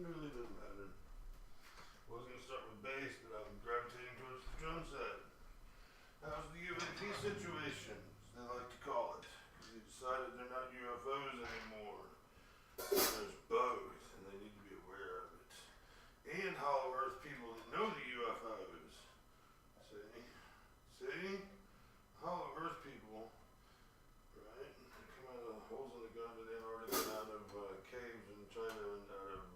really doesn't matter. I was going to start with bass, but I'm gravitating towards the drum set. How's the UAP situation, as they like to call it? Because they decided they're not UFOs anymore. There's both, and they need to be aware of it. And Hollow Earth people that know the UFOs. See? Hollow Earth people, right? They come out of holes in the ground in Antarctica and out of caves in China and out of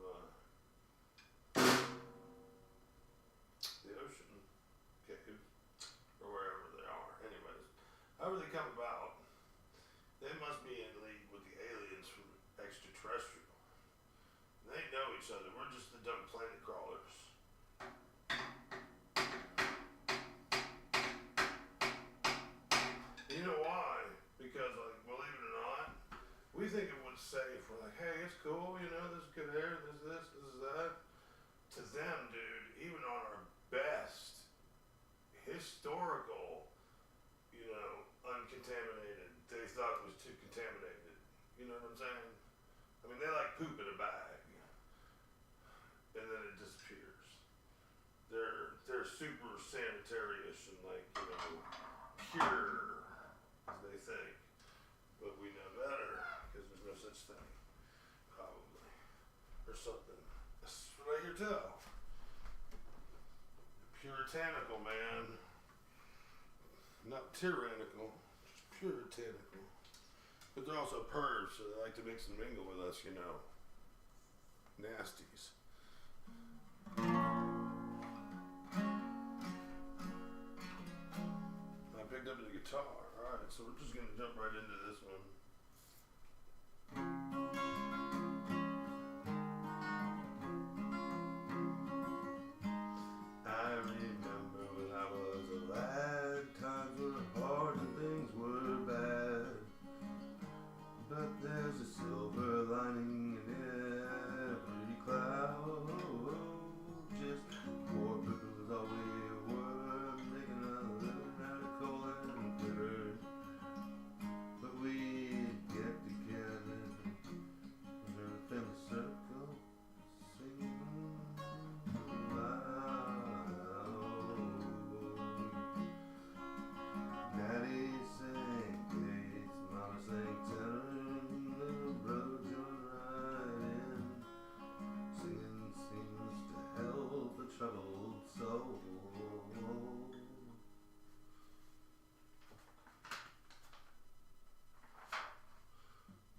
the ocean caves, or wherever they are. Anyways, however they come about, they must be in league with the aliens from extraterrestrial. They know each other. We're just the dumb planet crawlers. You know why? Because, like, believe it or not, we think it was safe. We're like, hey, it's cool, you know, this is good air, this is that. To them, dude, even on our best historical, you know, uncontaminated, they thought it was too contaminated. You know what I'm saying? I mean, they like poop in a bag, and then it disappears. They're super sanitary-ish and, like, you know, pure, as they think. But we know better, because there's no such thing, probably, or something. That's what I hear tell. Puritanical, man. Not tyrannical, just puritanical. But they're also pervs, so they like to mix and mingle with us, you know. Nasties. I picked up the guitar. Alright, so we're just gonna jump right into this one. I remember when I was a lad, times were hard and things were bad. But there's a silver lining in every cloud. Just poor people is all we were, making a living out of coal and dirt. But we'd get together in a family circle, singing loud. Daddy sang bass, Mama sang tenor, little brother joined right in. Singing seems to help a troubled soul.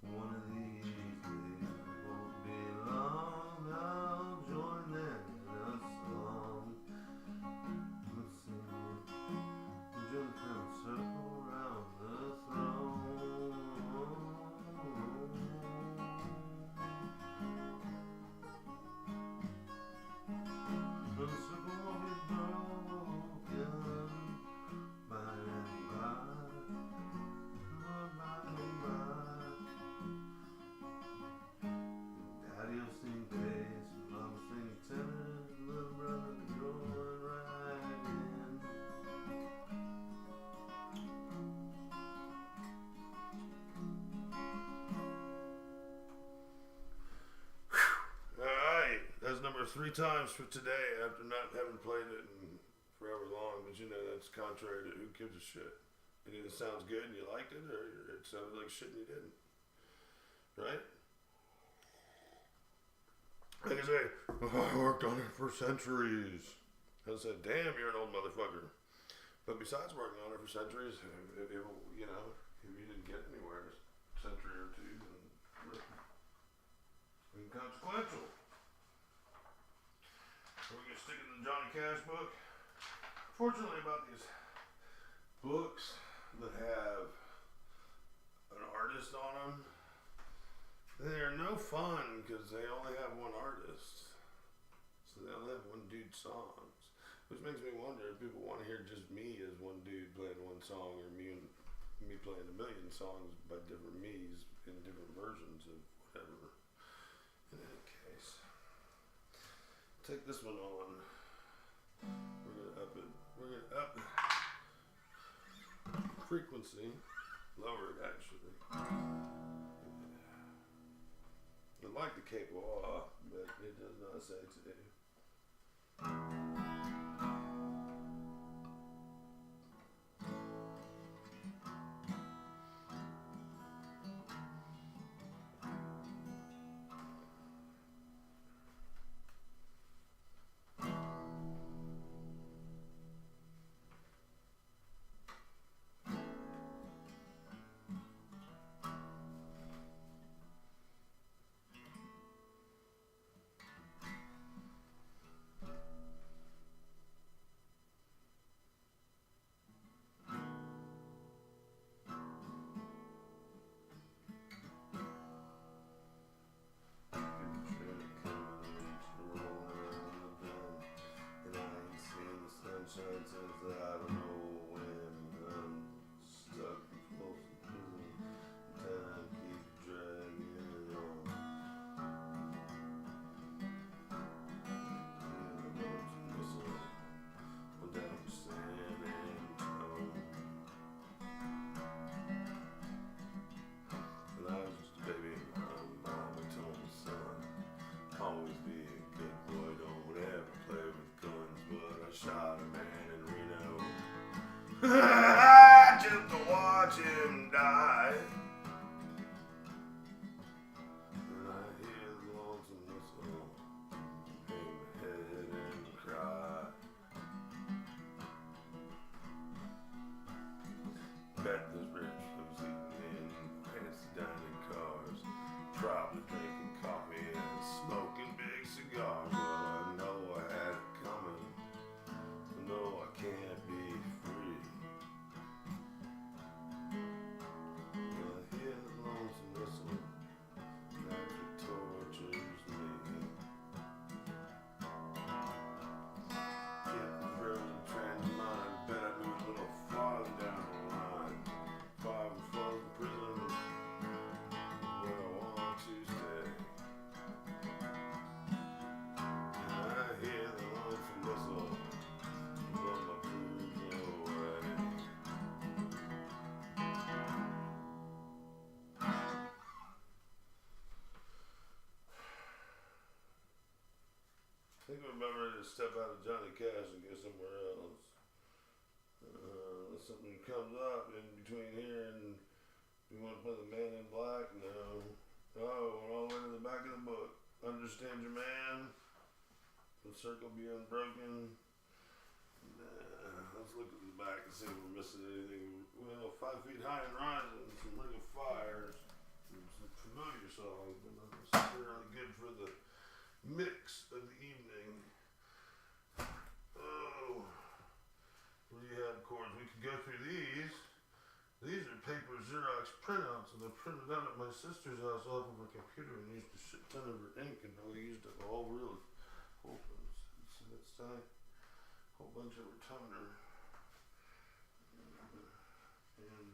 One of these days won't be long, I'll join them in a song. We'll sing it, join the circle around the throne. The circle won't be broken by and by, by and by. Daddy'll sing bass, Mama sing tenor, little brother join right in. Alright, that's number 3 times for today after not having played it in forever long, but you know that's contrary to who gives a shit. It either sounds good and you liked it, or it sounded like shit and you didn't. Right? Like I say, I worked on it for centuries. I said, damn, you're an old motherfucker. But besides working on it for centuries, you know, if you didn't get anywhere in a century or two, then it's inconsequential. Are we going to stick in the Johnny Cash book? Fortunately about these books that have an artist on them, they're no fun because they only have one artist. So they only have one dude's songs. Which makes me wonder if people want to hear just me as one dude playing one song, or me playing a million songs by different me's in different versions of whatever. In any case, take this one on. We're gonna up it. We're gonna up the frequency, lower it actually. The like the Capois, but it does not say to. Just to watch him die. And I hear the lonesome whistle, hang my head and cry. Bet this rich was eating in fancy dining cars, probably drinking coffee and smoking big cigars. Well, I know I had it coming. I know I can't be free. I think I'm about ready to step out of Johnny Cash and go somewhere else. Unless something comes up in between here and you want to play the Man in Black? No. Oh, went all the way to the back of the book. Understand Your Man? The Circle Be Unbroken? Let's look at the back and see if we're missing anything. Well, 5 Feet High and Rising, some Ring of Fire, some familiar songs, but not necessarily good for the mix of the evening. Oh, rehab chords. We could go through these. These are paper Xerox printouts, and they're printed out at my sister's house off of her computer and used a shit ton of her ink, and we used up a whole reel of it's a whole bunch of her toner. And let's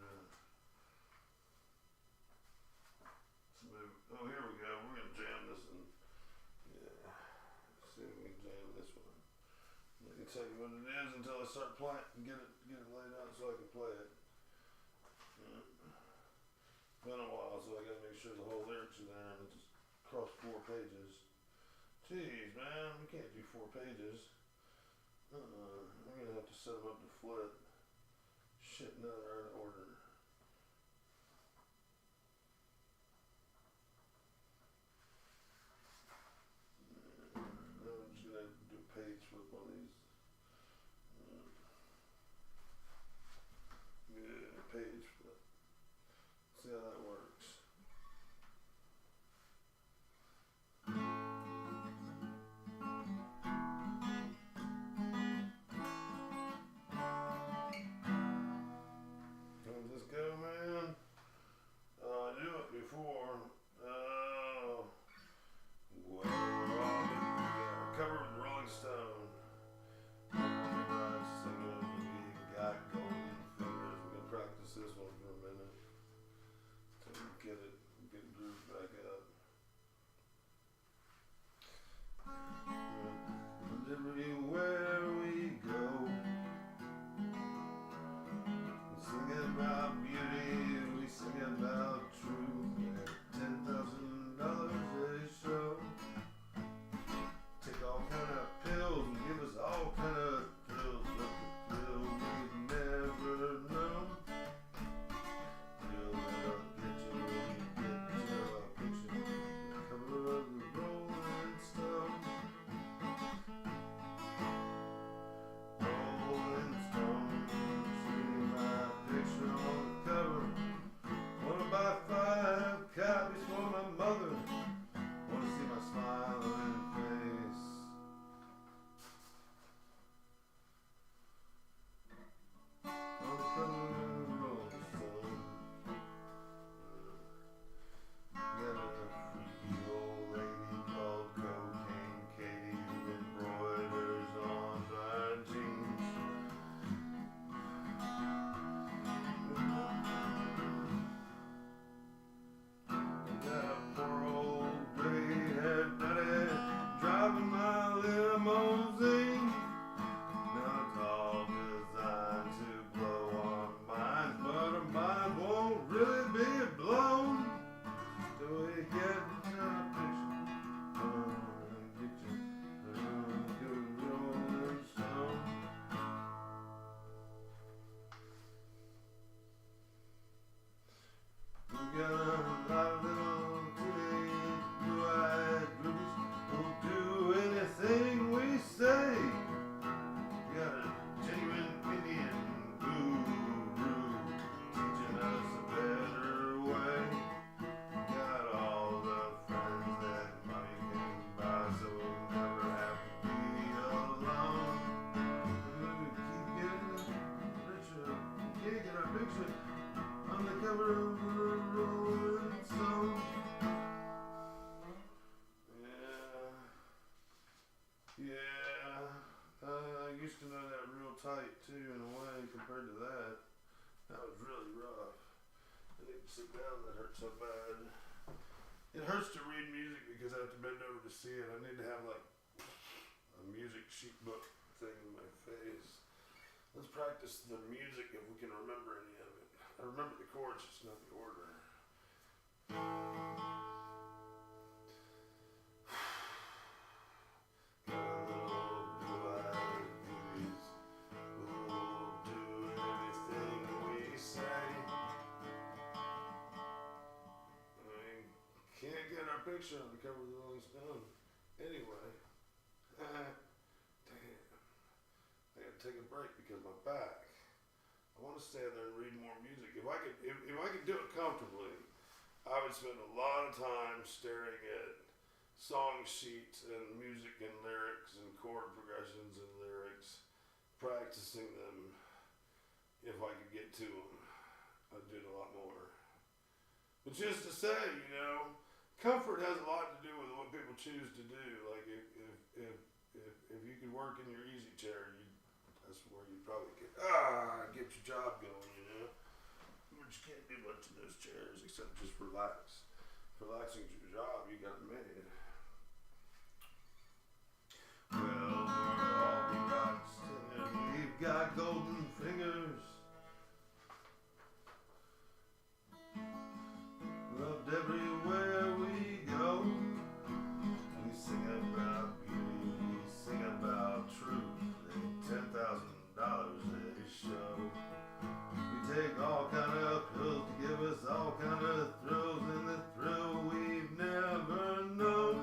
move. Oh, here we go. We're gonna jam this and see if we can jam this one. I can tell you what it is until I start playing and get it laid out so I can play it. Been a while, so I gotta make sure the whole lyrics are there and just cross 4 pages. Jeez, man, we can't do 4 pages. I'm gonna have to set them up to flip. Shit, no, they're out of order. I'm just gonna have to do a page flip on these. Yeah, page flip. See how that works. cover of a Rolling Stone. Yeah. I used to know that real tight too, in a way, compared to that. That was really rough. I need to sit down, that hurts so bad. It hurts to read music because I have to bend over to see it. I need to have like a music sheet book thing in my face. Let's practice the music if we can remember any of it. I remember the chords, just not the order. Picture on the cover of the Rolling Stone. Anyway, damn, I gotta take a break because my back. I want to stand there and read more music. If I could do it comfortably, I would spend a lot of time staring at song sheets and music and lyrics and chord progressions and lyrics, practicing them. If I could get to them, I'd do it a lot more. But just to say, comfort has a lot to do with what people choose to do. Like if you could work in your easy chair, that's where you probably get your job going. But you can't do much in those chairs except just relax. Relaxing's your job. You got it made. Well, we're all we got singing. We've got golden fingers. Loved everywhere we go. We sing about beauty, we sing about truth. And $10,000 a show. We take all kind of pills to give us all kind of thrills, and the thrill we've never known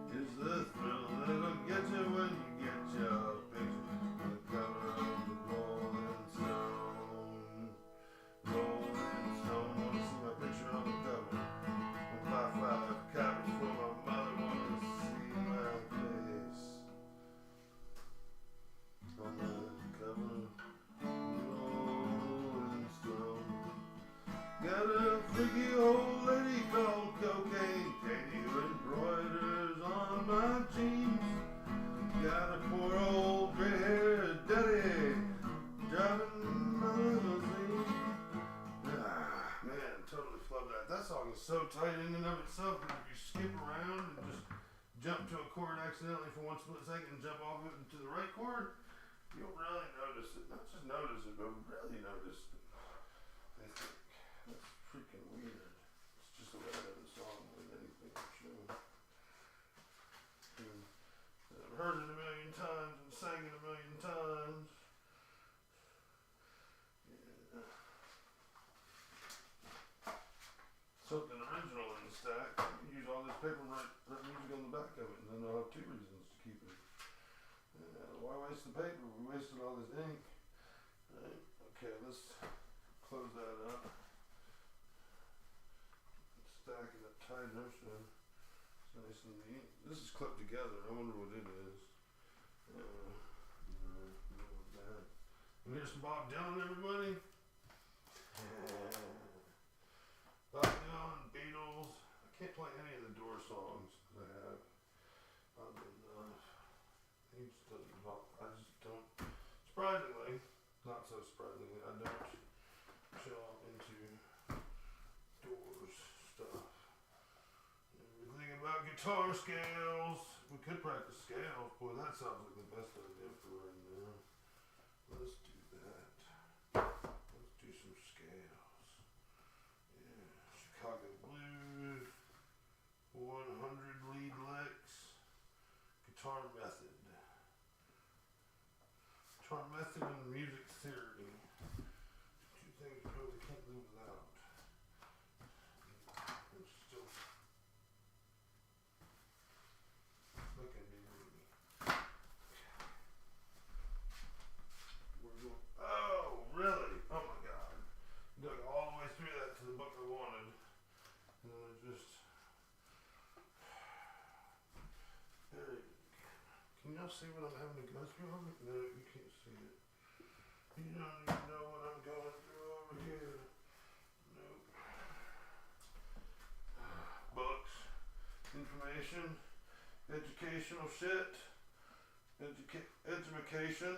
is the thrill that'll get you when you get your picture on the cover of the Rolling Stone. Rolling Stone, wanna see my picture on the cover. 155 copies for my mother, wanna see my face on the cover of Rolling Stone. Got a freaky old lady called Cocaine Katie who embroiders on my jeans. Got a poor old gray-haired daddy driving my limousine. Man, totally flubbed that. That song is so tight in and of itself that if you skip around and just jump to a chord accidentally for one split second and jump off it into the right chord, you'll really notice it. Not just notice it, but really notice it. I think that's freaking weird. It's just the way I know the song more than anything, I'm sure. I've heard it a million times and sang it a million times. Yeah. Something original in the stack. Use all this paper, write music on the back of it, and then I'll have two reasons to keep it. Why waste the paper? We wasted all this ink. Right. Okay, let's close that up. Stack it up tighter so it's nice and neat. This is clipped together. I wonder what it is. And here's some Bob Dylan, everybody. Bob Dylan, Beatles. I can't play any of the Doors songs that I have. Oddly enough. I just don't. Surprisingly, not so surprisingly, I don't chill into Doors stuff. Everything about guitar scales. We could practice scales. Boy, that sounds like the best idea for right now. Let's do that. Let's do some scales. Yeah, Chicago Blues, 100 lead licks, guitar method. Guitar method and music theory. Two things you probably can't live without. I'm still looking to me. We're going. Oh, really? Oh my God. Dug all the way through that to the book I wanted. And then I just. Can y'all see what I'm having to go through on it? No, you can't see it. You don't even know what I'm going through over here. No information, educational shit, education,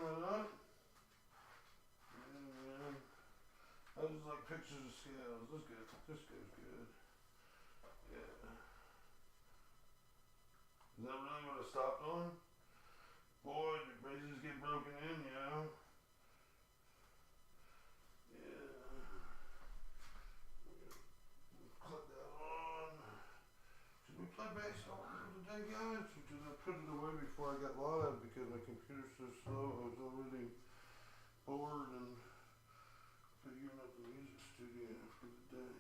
what up? Yeah, I just like pictures of scales. This goes good. Yeah. Is that really what I stopped on? Boy, the braces get broken in, Yeah. Clip that on. Should we play baseball today, guys? Or should I put it away before I got live because my computer's so slow? I was already bored and figuring out the music studio for the day.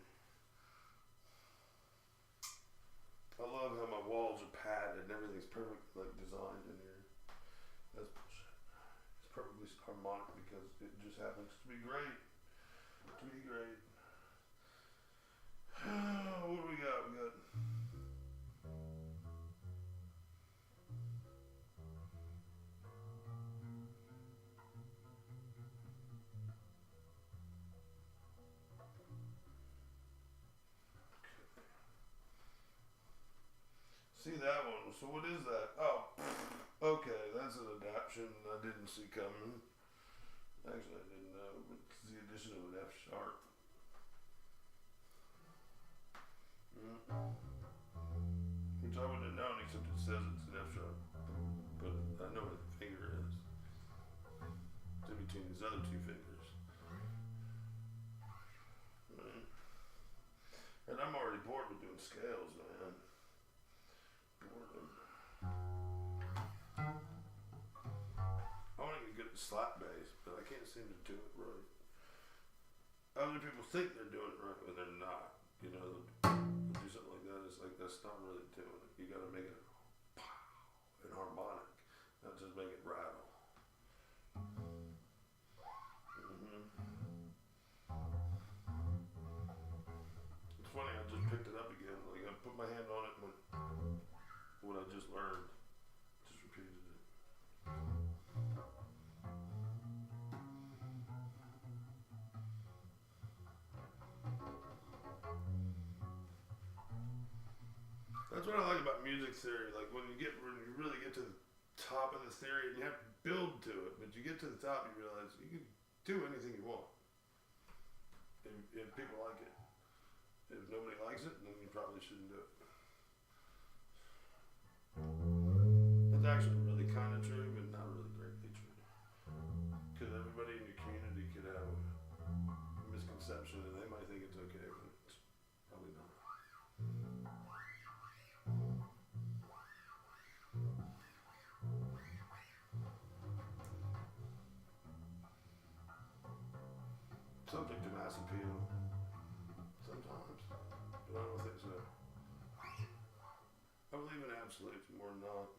I love how my walls are padded and everything's perfect, like designed in here. That's bullshit. It's perfectly harmonic because it just happens to be great. What do we got? See that one. So what is that? Oh, okay. That's an adaptation I didn't see coming. Actually, I didn't know, but it's the addition of an F sharp. Which I wouldn't have known except it says it's an F sharp. But I know what the finger is. It's in between these other two fingers. And I'm already bored with doing scales, man. Boredom. I want to get good at slap bass, but I can't seem to do it right. Other people think they're doing it right, but they're not. You know, they'll do something like that. It's like that's not really doing it. You got to make it pow and harmonic, not just make it rattle. It's funny. I just picked it up again. Like I put my hand on it and went, what I just learned. Just repeated it. That's what I like about music theory. Like when you really get to the top of the theory, and you have to build to it, but you get to the top, you realize you can do anything you want if people like it. If nobody likes it, then you probably shouldn't do it. It's actually really kind of true, but not really greatly true. Because everybody in your community could have a misconception, and they might think it's okay, but it's probably not. Subject to mass appeal. Sometimes. But I don't think so. I believe in absolutes more than not.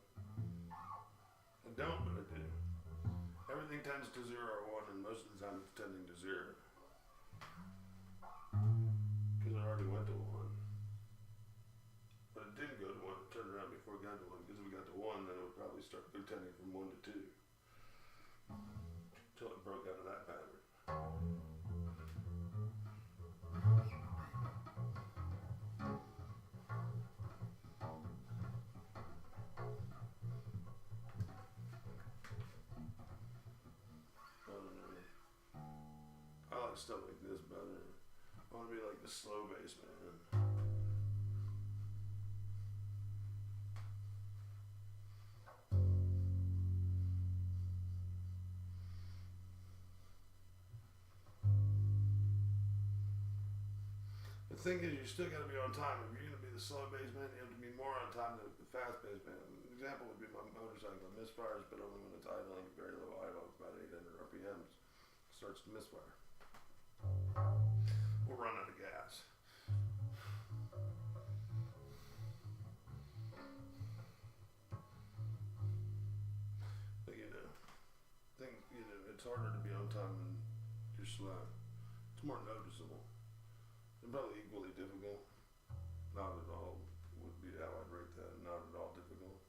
I don't, but I do. Everything tends to 0 or 1, and most of the time it's tending to 0. Because I already went to 1. But it didn't go to 1, it turned around before it got to 1. Because if we got to 1, then it would probably start tending from 1 to 2. Until it broke out of that pattern. Stuff like this better. I want to be like the slow bass man. The thing is, you still got to be on time. If you're going to be the slow bass man, you have to be more on time than the fast bass man. An example would be my motorcycle. It misfires, but only when it's idling, very low idle, about 800 RPMs, starts to misfire. We'll run out of gas. But it's harder to be on time when you're slow. It's more noticeable. And probably equally difficult. Not at all would be how I'd rate that. Not at all difficult.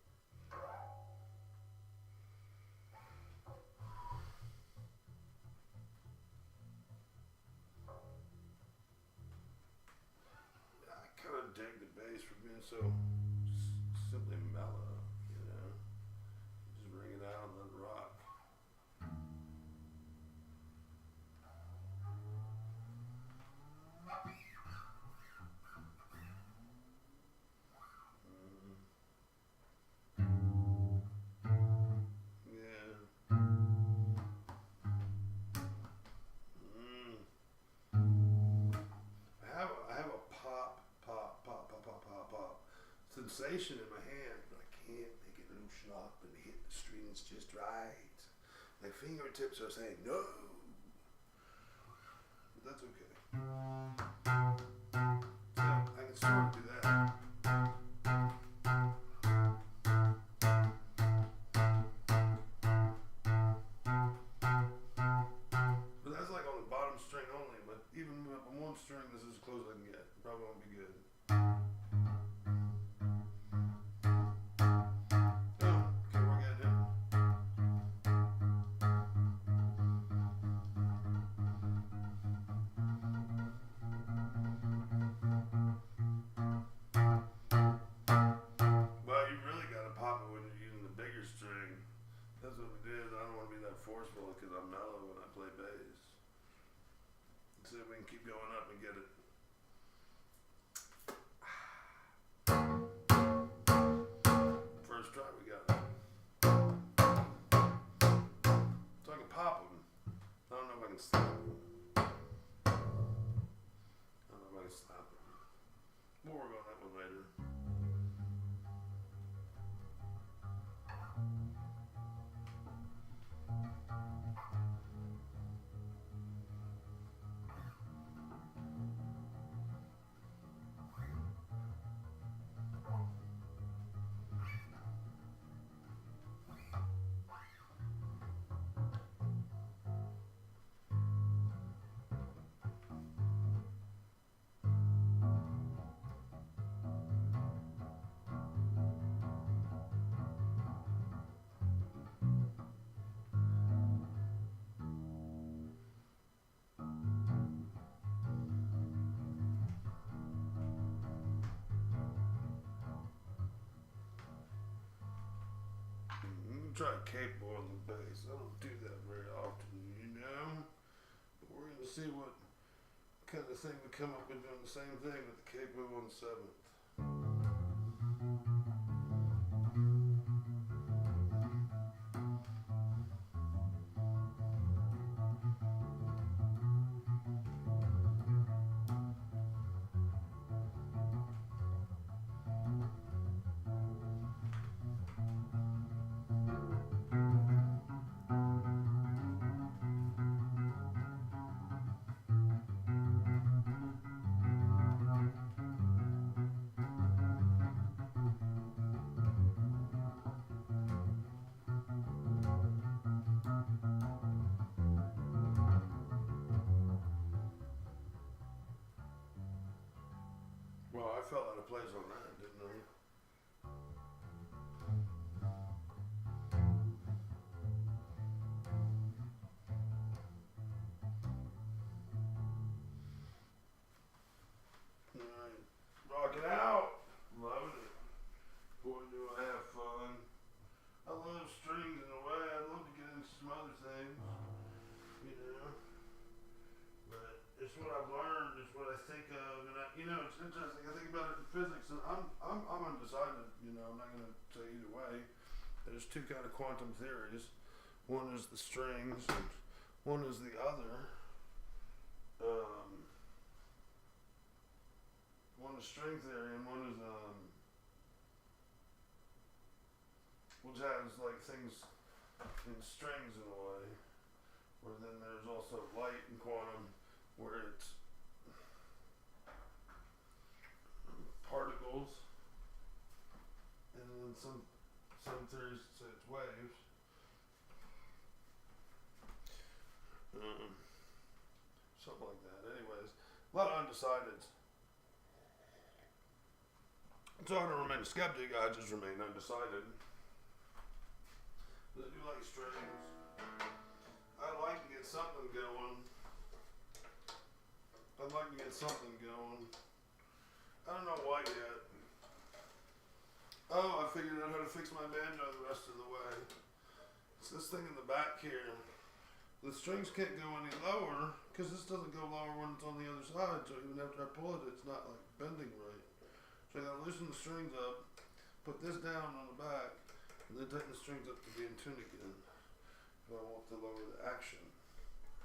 I kind of dig the so simply mellow, you know. Just bring it out and let it rock. Yeah. I have a pop sensation in my hand, but I can't make it loosen up and hit the strings just right. My fingertips are saying no. But that's okay. Yeah, I can sort of do that. But that's like on the bottom string only, but even up on one string, this is as close as I can get. Probably won't be good. That's what it is. I don't want to be that forceful because I'm mellow when I play bass. Let's see if we can keep going up and get it. First try, we got it. So I can pop them. I don't know if I can slap them. We'll work on that one later. Try a capo on the bass. I don't do that very often, you know. But we're gonna see what kind of thing we come up with doing the same thing with the capo on the 7th. Well, I felt out of place on that, didn't I? Alright, rocking out. Loving it. Boy, do I have fun. I love strings in a way. I'd love to get into some other things, you know. But it's what I've learned. It's what I think of, and you know, it's interesting. I think about it in physics, and I'm undecided. You know, I'm not going to say either way. There's two kind of quantum theories. One is the strings, and one is the other. One is string theory, and one is which has like things in strings in a way. Where then there's also light and quantum, where it's particles, and then some theories say it's waves. Something like that. Anyways, a lot of undecideds. So I don't remain a skeptic, I just remain undecided. But I do like strings. I'd like to get something going. I don't know what yet. Oh, I figured out how to fix my banjo the rest of the way. It's this thing in the back here. The strings can't go any lower because this doesn't go lower when it's on the other side. So even after I pull it, it's not like bending right. So I gotta loosen the strings up, put this down on the back, and then tighten the strings up to be in tune again. If I want to lower the action,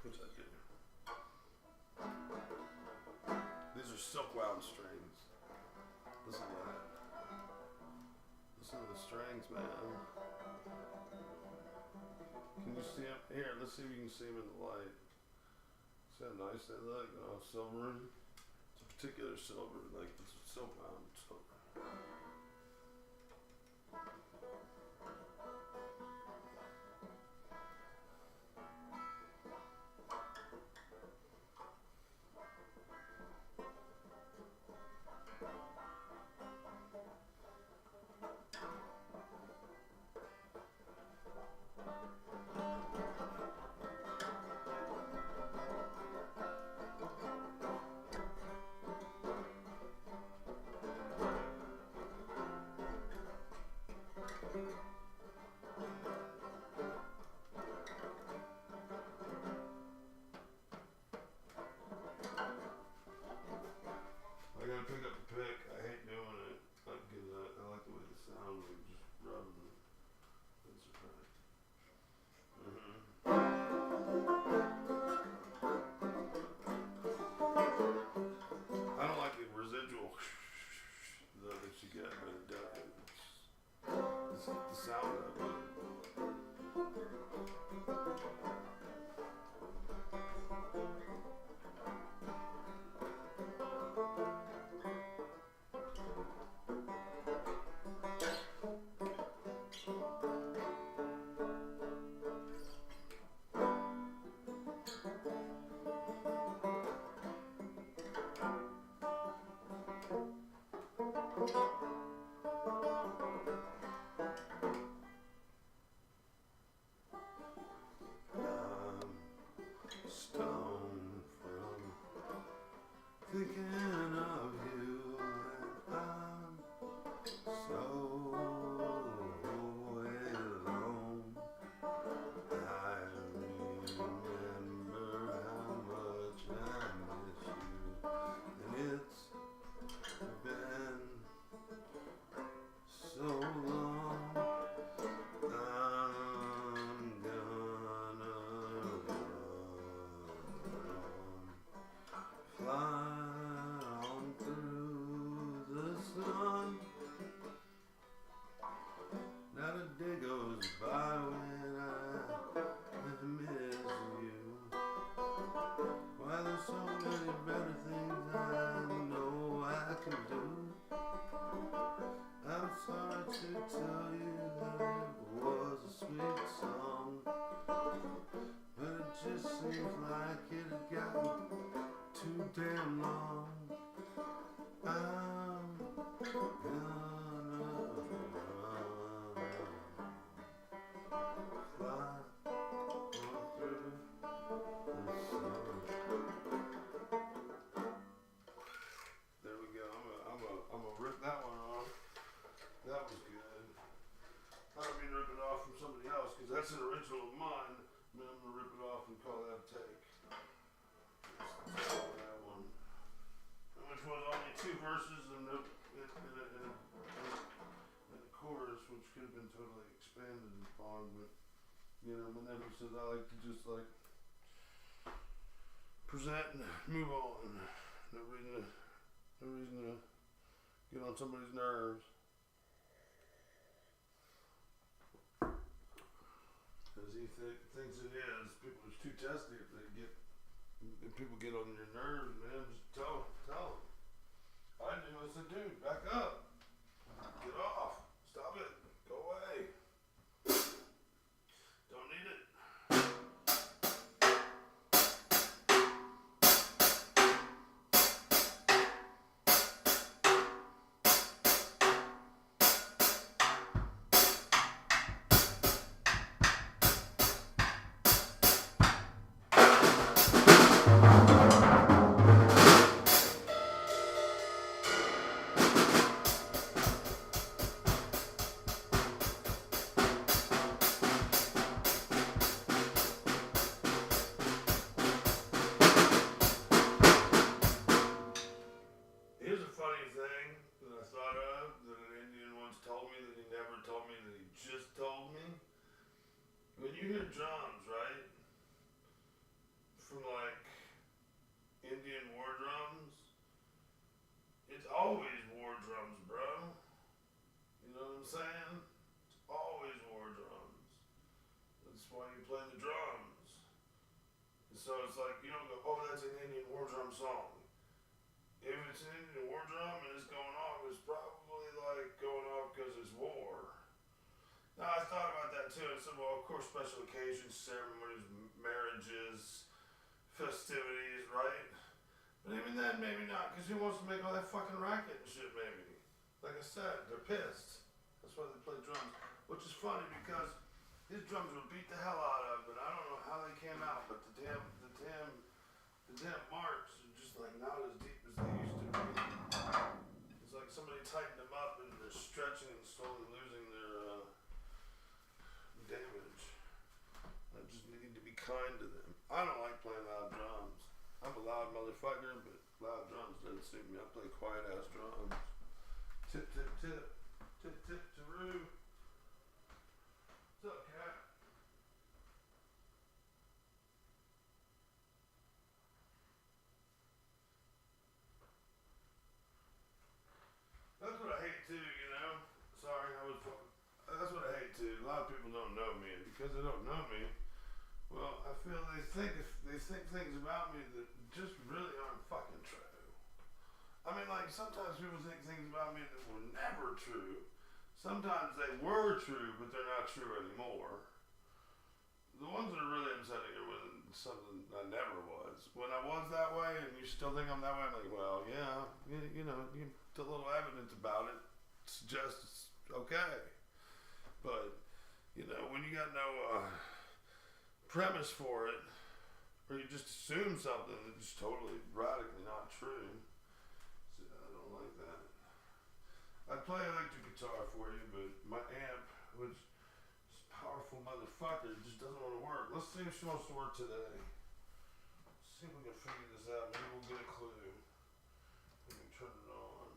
which I do. These are silk wound strings. Listen to that. Listen to the strings, man. Can you see them? Here, let's see if you can see them in the light. See how nice they look? Oh, silver. It's a particular silver, like it's silk wound silver. I gotta pick up the pick. I hate doing it. I like the way the sound of just rubbing it. That's right. I don't like the residual that you get, but it does. It's the sound of it. Stone from thinking of you, and I'm so alone. I remember how much I miss you, and it's been so long. I'm gonna fly on through the sun. Not a day goes by when I miss you. Why there's so many better things I know I can do. I'm sorry to tell you that it was a sweet song, but it just seems like it had gotten too damn long. I'm gonna fly on through the sun. There we go. I'm gonna rip that one off. That was good. I don't mean rip it off from somebody else because that's an original of mine. But I'm gonna rip it off and call that a take. That one, which was only 2 verses and a chorus, which could have been totally expanded upon. But you know, whenever he says I like to just like present and move on. No reason to get on somebody's nerves. Because he thinks it is. People are too testy if people get on your nerves, man. Just tell them. I do. I said, dude, back up. Get off. Stop it. Go away. Don't need it. never told me that he just told me. When you hear drums, right? From like Indian war drums, it's always war drums, bro. You know what I'm saying? It's always war drums. That's why you play the drums. And so it's like, you don't go, oh, that's an Indian war drum song. If it's an Indian war drum and it's going off, it's probably like going off because it's war. Now, I thought about that too. I said, well, of course, special occasions, ceremonies, marriages, festivities, right? But even then, maybe not, because who wants to make all that fucking racket and shit, maybe? Like I said, they're pissed. That's why they play drums. Which is funny because these drums would beat the hell out of them, and I don't know how they came out, but the damn marks are just like not as deep as they used to be. It's like somebody tightened them up and they're stretching and slowly losing their damage. I just need to be kind to them. I don't like playing loud drums. I'm a loud motherfucker, but loud drums doesn't suit me. I play quiet ass drums. Tip, tip, tip. Tip, tip, Taroo. What's up, cat? That's what I hate too, you know? Sorry, that's what I hate too. A lot of people don't know me, and because they don't know me, well, I feel they think things about me that just really aren't fucking true. I mean, like, sometimes people think things about me that were never true. Sometimes they were true, but they're not true anymore. The ones that are really upsetting are when something I never was. When I was that way, and you still think I'm that way, I'm like, well, yeah, you know, the little evidence about it suggests it's okay. But, you know, when you got no premise for it, or you just assume something that's totally radically not true, so I don't like that. I'd play electric guitar for you, but my amp, which is a powerful motherfucker, just doesn't want to work. Let's see if she wants to work today. Let's see if we can figure this out. Maybe we'll get a clue. We can turn it on.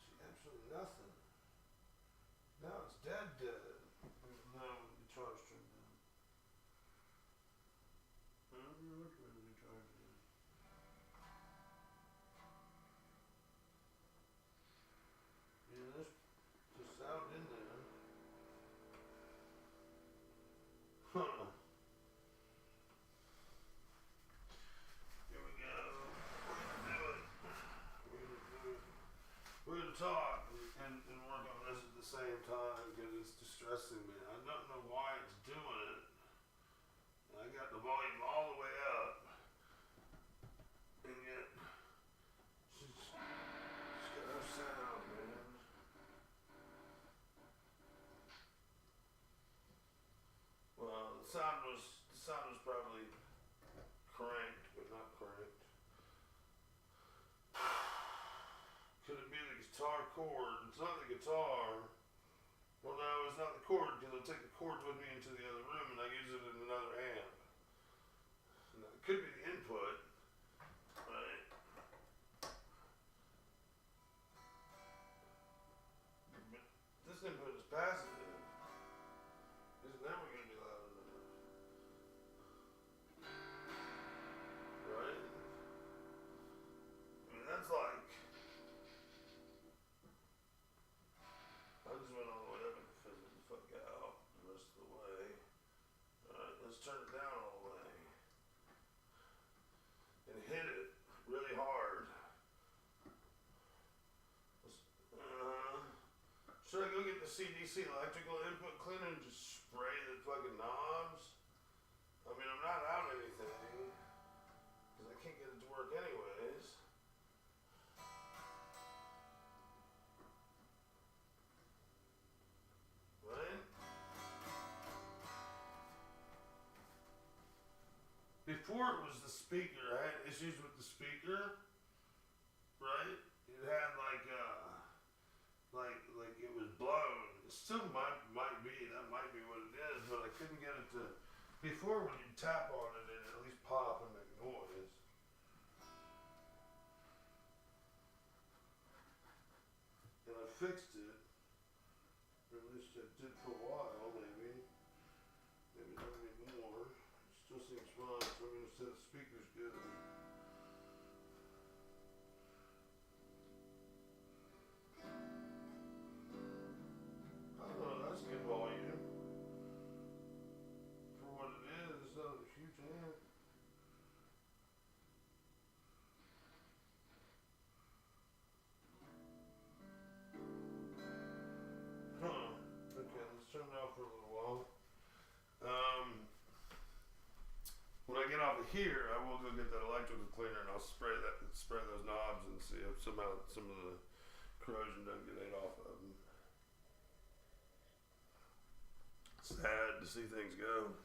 See, absolutely nothing. Now it's dead. No, the guitar's turned down. Which way did the guitar go? Yeah, there's the sound in there. Huh. Here we go. We're gonna talk and work on this at the same time because it's distressing me. I don't know why it's doing it. I got the volume all the way up, and yet she's got no sound, man. Well, the sound was probably cranked, but not cranked. Could it be the guitar cord? It's not the guitar. Well, no, it's not the cord because I take the cords with me into the other room and I use it in another amp. And it could be the input, right? But this input is passive. It's never going to be loud enough, right? I mean, that's like. I just went all the way up and fizzled the fuck out the rest of the way. Alright, let's turn it down all the way. And hit it really hard. Should I go get the CDC electrical input cleaner and just spray the fucking knobs? I mean, I'm not out anything. Because I can't get it to work anyways. Right? Before it was the speaker. I had issues with the speaker. Right? It had like it was blown. It still might be. That might be what it is. But I couldn't get it to. Before, when you tap on it, it at least pop and make noise. fixed it. Or at least I did for a while, maybe. Maybe there'll be more. It still seems fine, so I'm gonna say the speaker's good. Oh, that's good volume. For what it is, it's not a huge amp. Huh. Okay, let's turn it off for a little while. When I get off of here, I will go get that electrical cleaner and I'll spray those knobs and see if somehow some of the corrosion doesn't get ate off of them. Sad to see things go.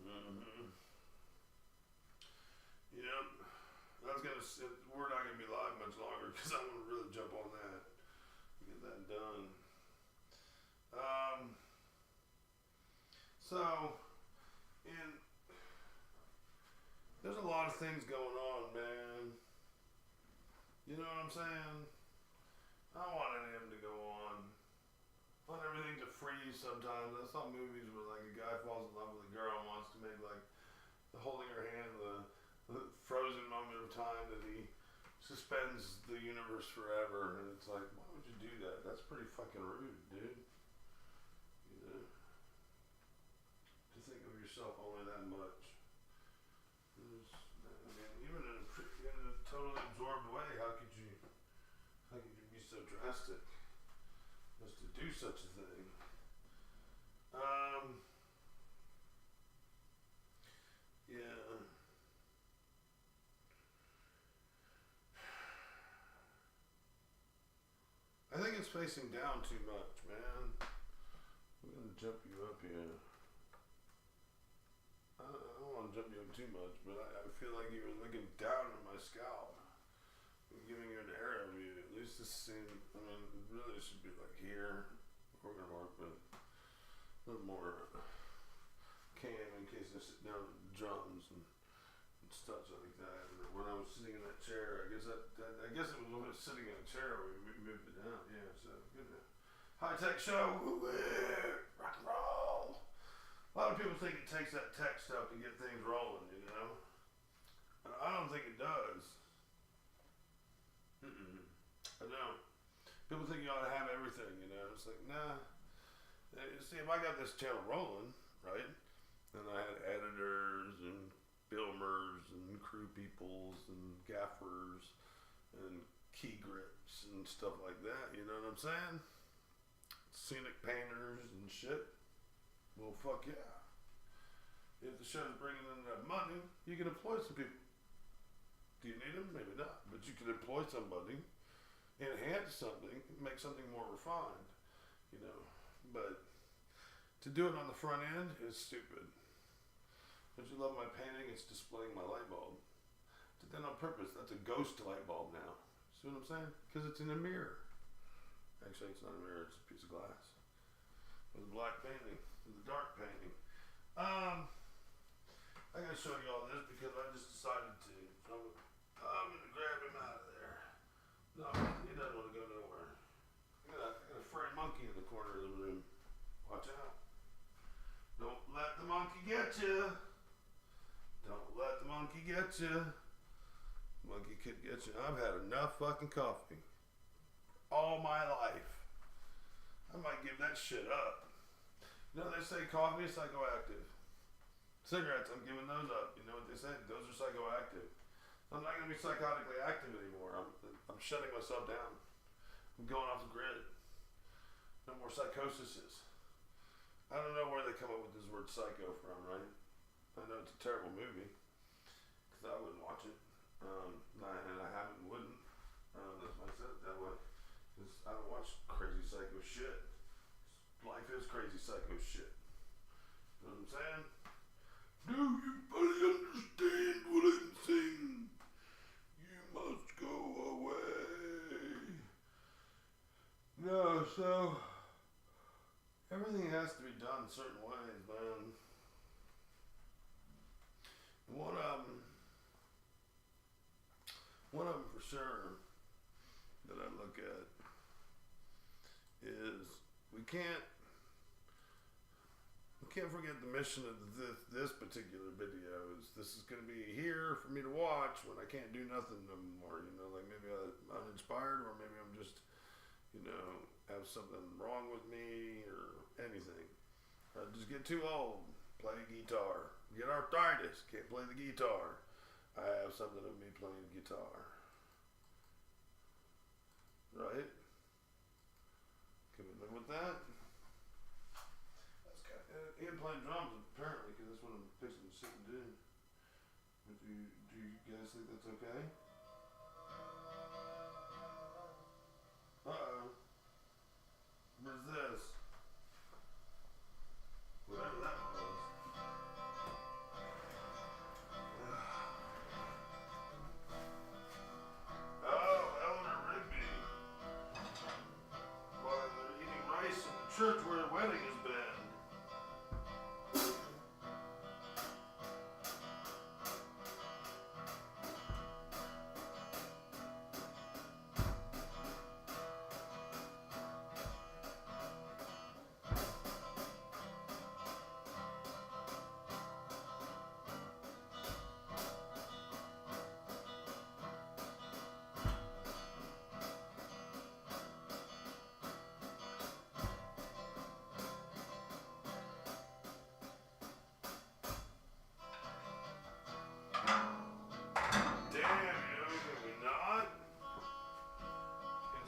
Mm-hmm. Yep. We're not gonna be live much longer because I'm gonna really jump on that. Get that done. So, there's a lot of things going on, man. You know what I'm saying? I don't want any of them to go on. I want everything to freeze sometimes. I saw movies where like a guy falls in love with a girl and wants to make like holding her hand the frozen moment of time that he suspends the universe forever, and it's like, why would you do that? That's pretty fucking rude, dude. You know, to think of yourself only that much. Even in a totally absorbed way, how could you be so drastic as to do such a thing? Yeah. I think it's facing down too much, man. I'm gonna jump you up here. I don't want to jump you up too much, but I feel like you were looking down at my scalp, giving you an arrow view. At least this scene, I mean, it really should be like here. We're gonna work with a little more cam in case I sit down with drums and stuff like that. Or when I was sitting in that chair, I guess it was when I was sitting in a chair we moved it down. Yeah, so good. High tech show, rock and roll. A lot of people think it takes that tech stuff to get things rolling, you know. I don't think it does. I don't. People think you ought to have everything, you know. It's like, nah. See, if I got this channel rolling, right, and I had editors and filmers and crew peoples and gaffers and key grips and stuff like that, you know what I'm saying? Scenic painters and shit. Well, fuck yeah. If the show's bringing in enough money, you can employ some people. Do you need them? Maybe not. But you can employ somebody, enhance something, make something more refined, you know. But to do it on the front end is stupid. Don't you love my painting? It's displaying my light bulb. Did that on purpose. That's a ghost light bulb now. See what I'm saying? Because it's in a mirror. Actually, it's not a mirror. It's a piece of glass with a black painting, with a dark painting. I gotta show you all this because I just decided to. I'm gonna grab him out of there. No, he doesn't want to go nowhere. I got a furry monkey in the corner of the room. Watch out. Don't let the monkey get you. Don't let the monkey get you. Monkey could get you. I've had enough fucking coffee all my life. I might give that shit up. You know, they say coffee is psychoactive. Cigarettes, I'm giving those up. You know what they say? Those are psychoactive. I'm not going to be psychotically active anymore. I'm shutting myself down. I'm going off the grid. No more psychoses. I don't know where they come up with this word psycho from, right? I know it's a terrible movie. Because I wouldn't watch it. And I haven't and wouldn't. That's why I said it that way. Because I don't watch crazy psycho shit. Life is crazy psycho shit. You know what I'm saying? Do you fully understand what I'm saying? You must go away. No, so everything has to be done certain ways, man. One of them for sure that I look at is we can't forget the mission of this particular video. Is this is going to be here for me to watch when I can't do nothing no more. You know, like maybe I'm uninspired, or maybe I'm just, you know, have something wrong with me or anything. I just get too old. Play guitar. Get arthritis. Can't play the guitar. I have something of me playing guitar. Right? Can we live with that? And playing drums apparently, because that's what I'm fixing to sit and do. Do you guys think that's okay? Uh-oh. Where's this? Whatever that was. Oh, Eleanor Rigby. Why, they're eating rice in the church where a wedding has been.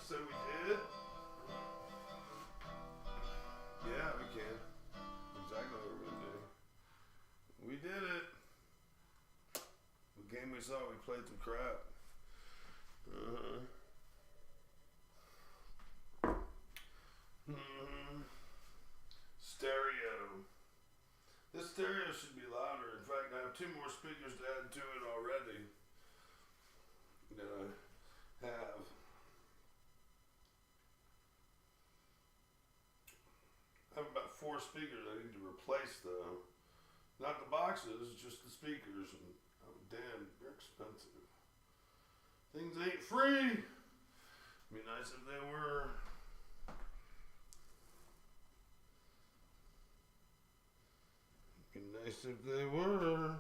So we did? Yeah, we can. Exactly what we're gonna do. We did it. The game we saw, we played some crap. Stereo. This stereo should be louder. In fact, I have 2 more speakers to add to it already. That I have. I have about 4 speakers I need to replace though. Not the boxes, just the speakers. And oh damn, they're expensive. Things ain't free. Be nice if they were. Be nice if they were.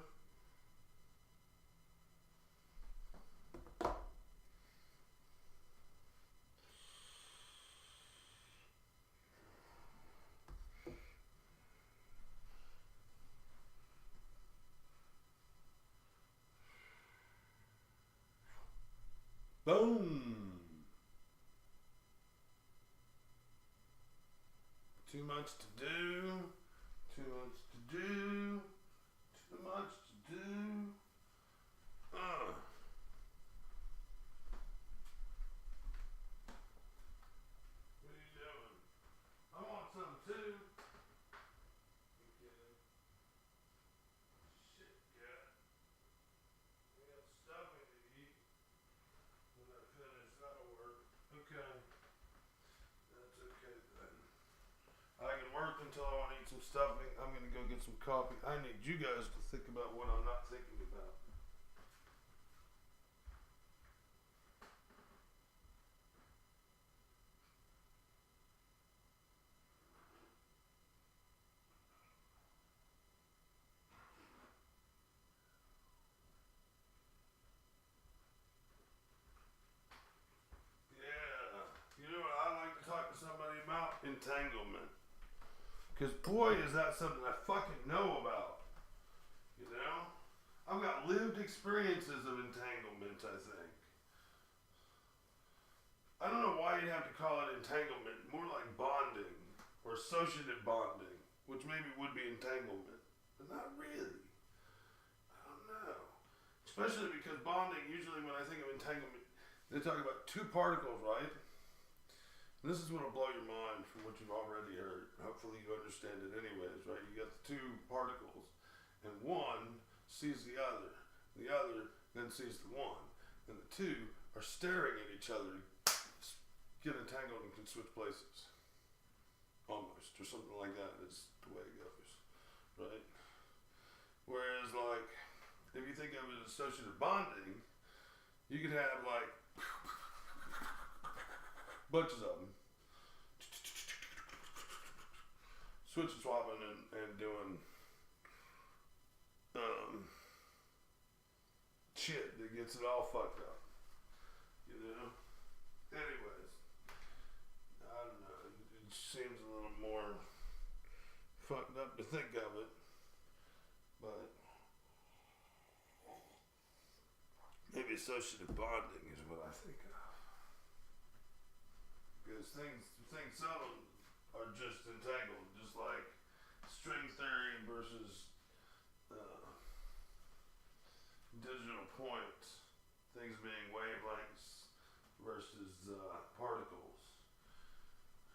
Boom! Too much to do. Too much to do. Too much to do. What are you doing? I want some too. Okay. Shit, cat. We got stuffing to eat. When I finish, that'll work. Okay. That's okay then. I can work until I want to eat some stuffing. I'm going to go get some coffee. I need you guys to think about what I'm not thinking about. Entanglement. Because boy, is that something I fucking know about. You know? I've got lived experiences of entanglement, I think. I don't know why you'd have to call it entanglement. More like bonding. Or associative bonding. Which maybe would be entanglement. But not really. I don't know. Especially because bonding, usually when I think of entanglement, they talk about 2 particles, right? This is what will blow your mind from what you've already heard. Hopefully you understand it anyways, right? You got the 2 particles, and one sees the other. The other then sees the one. And the 2 are staring at each other to get entangled and can switch places. Almost, or something like that is the way it goes, right? Whereas like, if you think of it as associative bonding, you could have like bunches of them. switch swapping and doing shit that gets it all fucked up. You know? Anyways, I don't know. It seems a little more fucked up to think of it. But maybe associative bonding is what I think of. Because things seldom are just entangled, just like string theory versus digital points, things being wavelengths versus particles.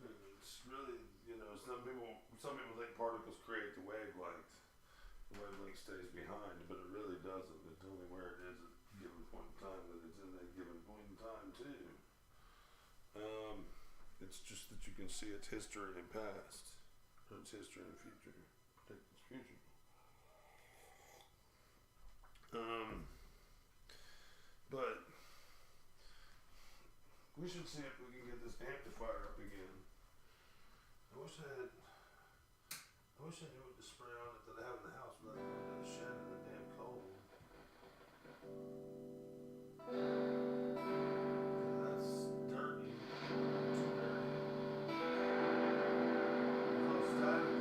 It's really, some people think particles create the wavelength. The wavelength stays behind, but it really doesn't. It's only where it is at a given point in time that it's in that given point in time too. It's just that you can see its history and past, or its history and future, predict its future. But we should see if we can get this amplifier up again. I wish I knew what to spray on it that I have in the house without going to the shed in the damn cold. That's dirty. Too dirty. It's all static.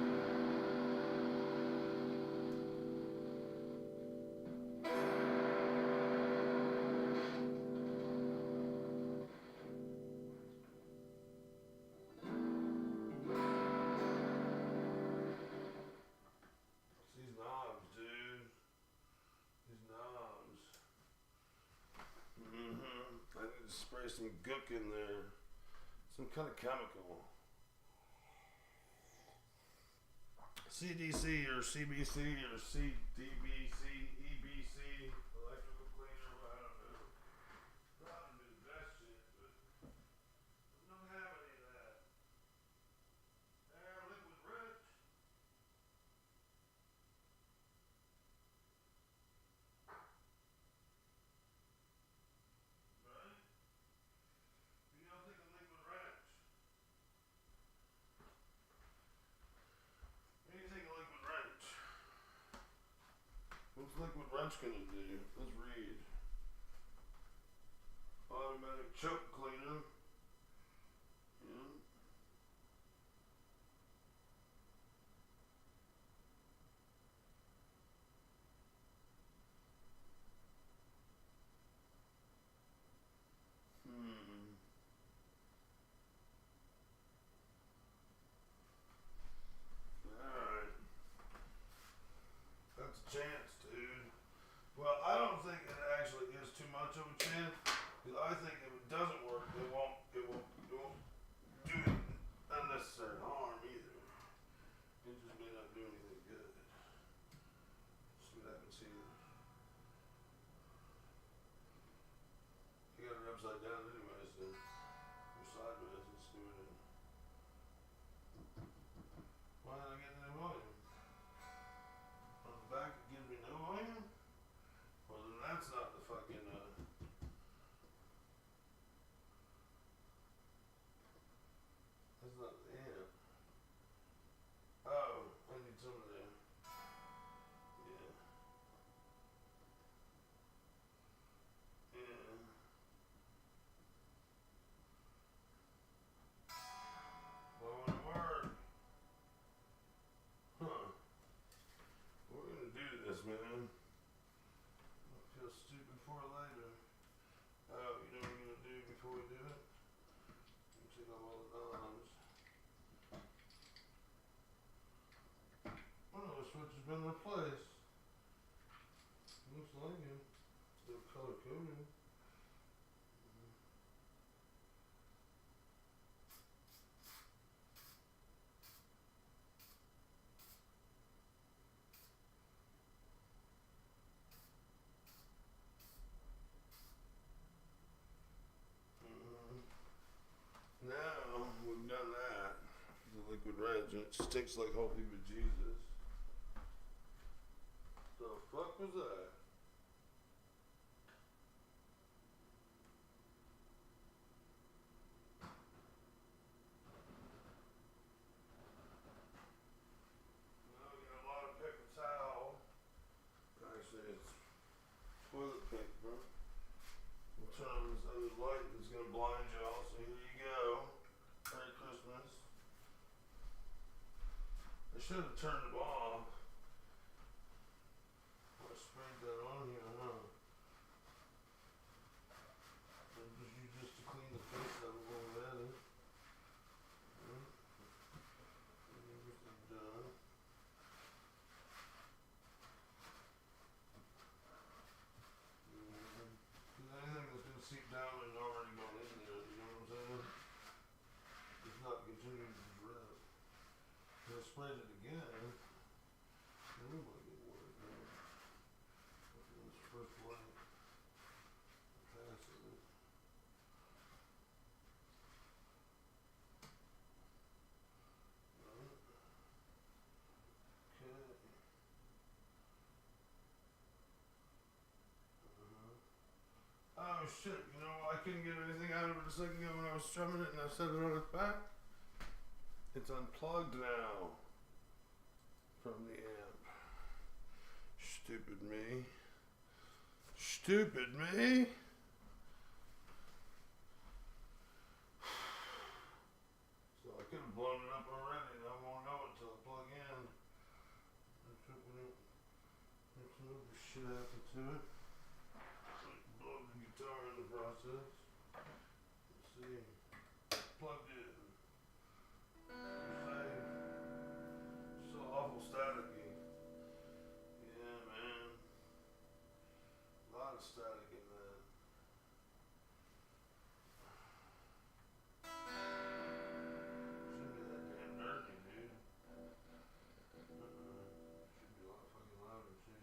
These knobs, dude. These knobs. I need to spray some gook in there. Some kind of chemical. CDC or CBC or CDBC, EBC, electrical cleaner, I don't know. Probably do the best shit, but I don't have any of that. Liquid rich. Right? You don't think of liquid wrench. What do you think of liquid wrench? What's liquid wrench gonna do? Let's read. Automatic choke cleaner. Yeah. Alright. That's a chance, dude. Well, I don't think it actually is too much of a chance. Because I think if it doesn't work, it won't do unnecessary harm either. It just may not do anything good. See what happens here. You got it upside down anyway, so or sideways. Let's do it in. Why did I get no volume? On the back it gives me no volume? Well then that's not the fucking that's not the amp. Oh, I need some of there. Yeah. Yeah. Why won't it work? Huh. We're gonna do this, man. I'll feel stupid for it later. Oh, you know what we're gonna do before we do it? We'll take off all the knobs. Oh, the switch has been replaced. Looks like it. Still color coded. Now we've done that. The liquid wrench and it sticks like holy bejesus. The fuck was that? blind y'all, so here you go. Merry Christmas. I should have turned them off. I sprayed that on here, huh? You just to clean the face out of already. Everything done. Because anything that's been seeped down and already gone in there, you know what I'm saying? It's not continuing to drip. If I sprayed it again, it might get worse. This first light, passing it. Okay. Oh shit, you know, I couldn't get anything out of it a second ago when I was strumming it and I set it on its back. It's unplugged now from the amp. Stupid me. Stupid me. So I could have blown it up already and I won't know it till I plug in. I'm tripping it. There's some other shit happened to it. Blow the guitar in the process. Let's see. Plugged in. So awful staticky. Yeah, man. A lot of static in that. Shouldn't be that damn dirty, dude. Should be a lot fucking louder, too.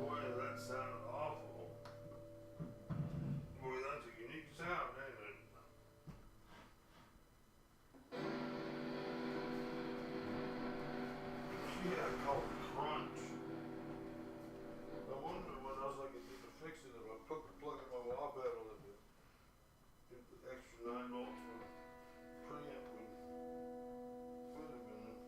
Boy, that sounded awful. Boy, that's a unique sound, ain't it? Yeah, I call it crunch. I wonder what else I could do to fix it if I put the plug in my wah pedal and get the extra 9 volts for preamp would fit have been it.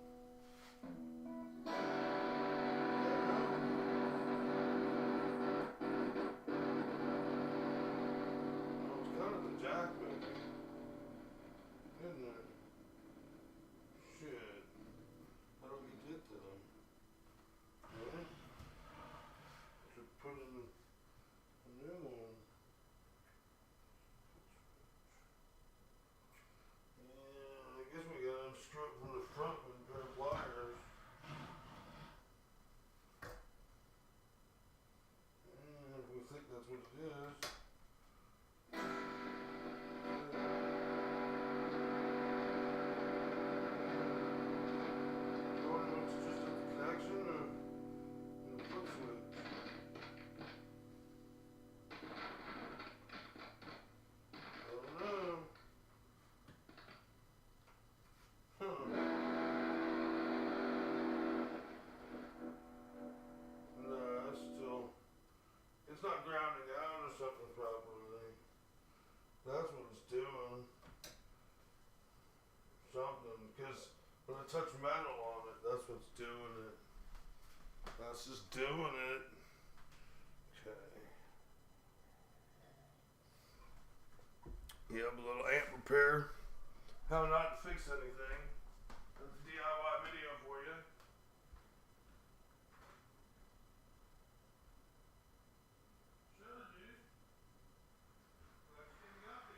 Well, it's kind of the jack maybe, isn't it? Shit. How do we get to them? Right? Should put in a new one. Yeah, I guess we gotta unscrew it from the front with a pair of pliers. If we think that's what it is. I wonder if it's just at the connection or in the foot switch. I don't know. Huh. No, it's still. It's not grounding out or something properly. That's what it's doing. Something. Because when I touch metal on it, that's what's doing it. That's just doing it. Okay. Yep, a little amp repair. How not to fix anything. That's a DIY video for you. Sure, dude. Glad you came and got me.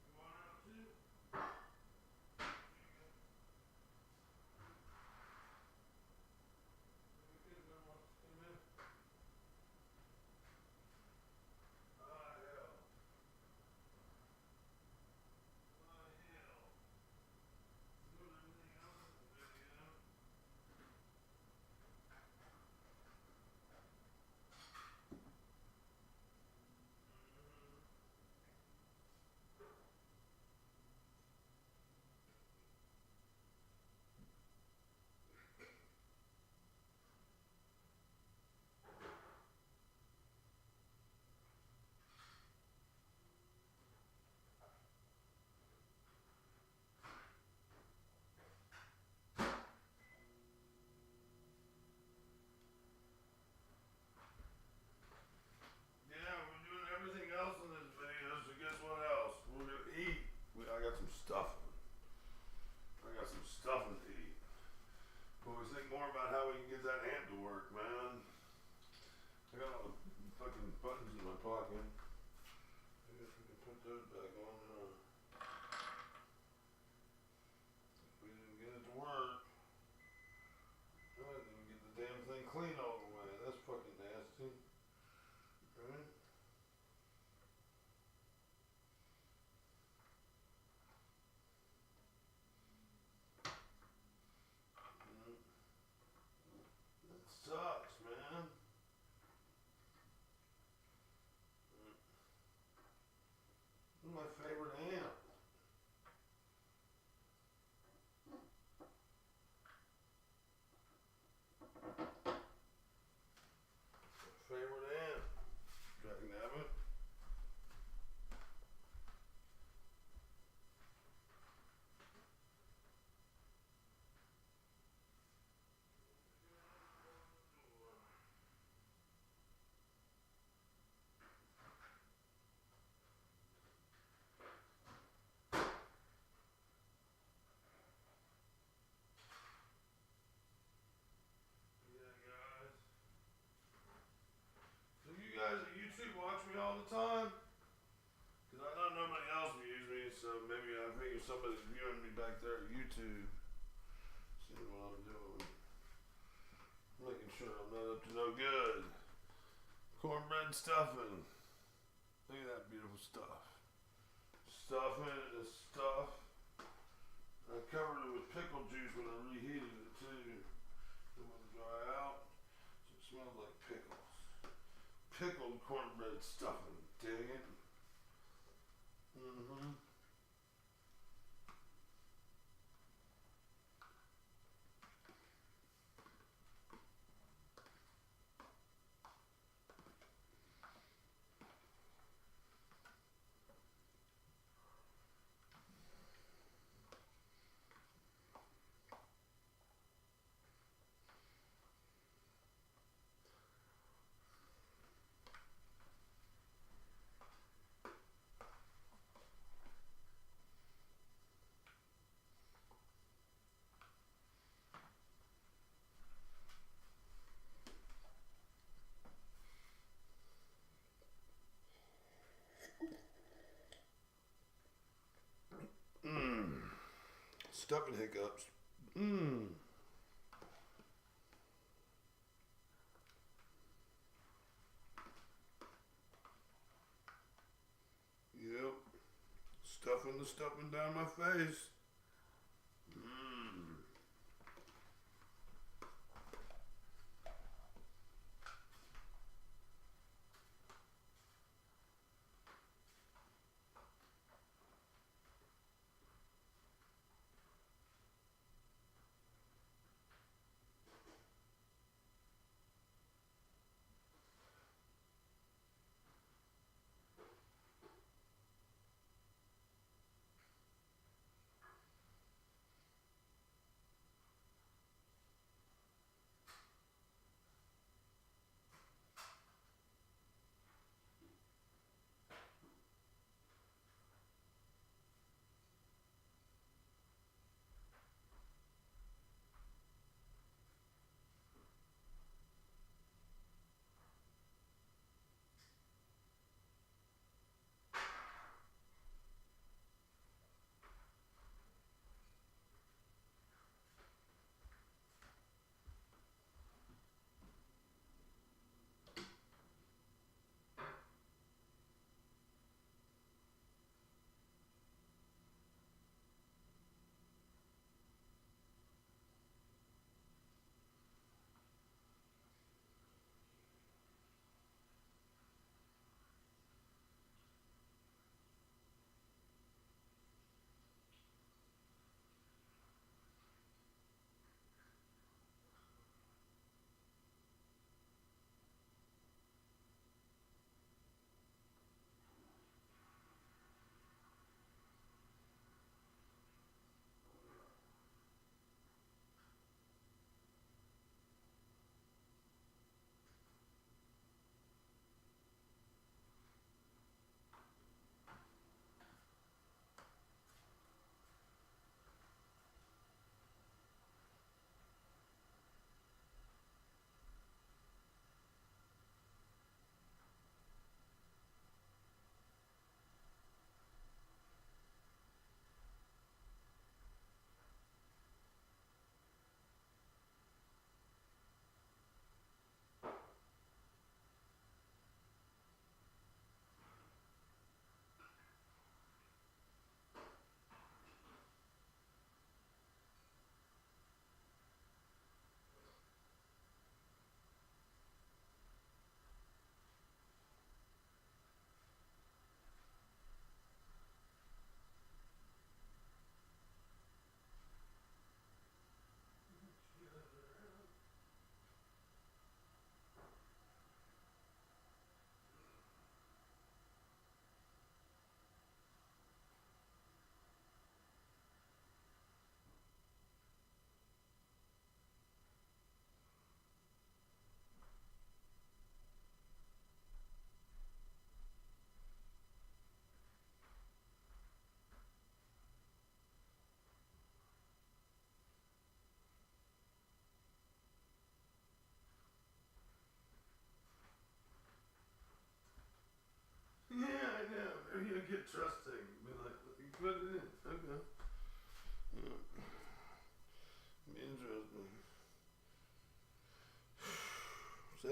You want out too? guys viewing me back there at YouTube, seeing what I'm doing. Making sure I'm not up to no good. Cornbread stuffing. Look at that beautiful stuff. Stuffing it is stuff. I covered it with pickle juice when I reheated it too. It wouldn't dry out. So it smells like pickles. Pickled cornbread stuffing. Dig it? Mm-hmm. Mmm. Stuffing hiccups. Mmm. Yep. Stuffing the stuffing down my face. Mmm.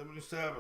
77.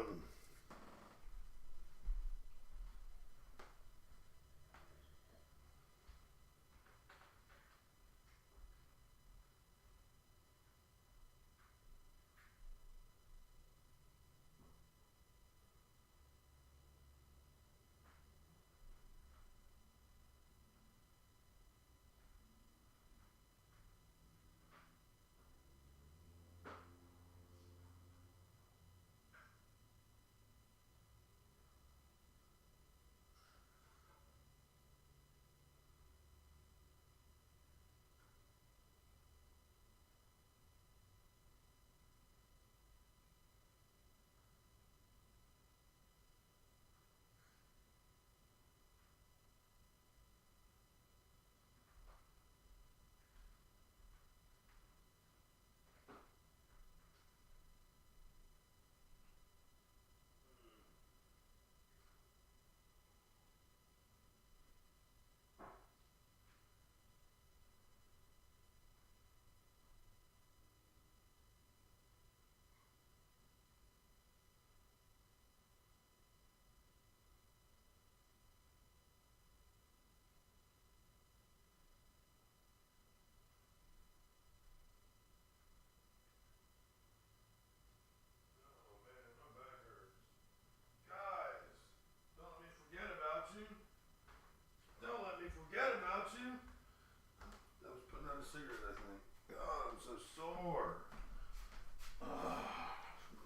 Oh man, my back hurts. Guys, don't let me forget about you. Don't let me forget about you. I was putting out a cigarette, I think. God, I'm so sore.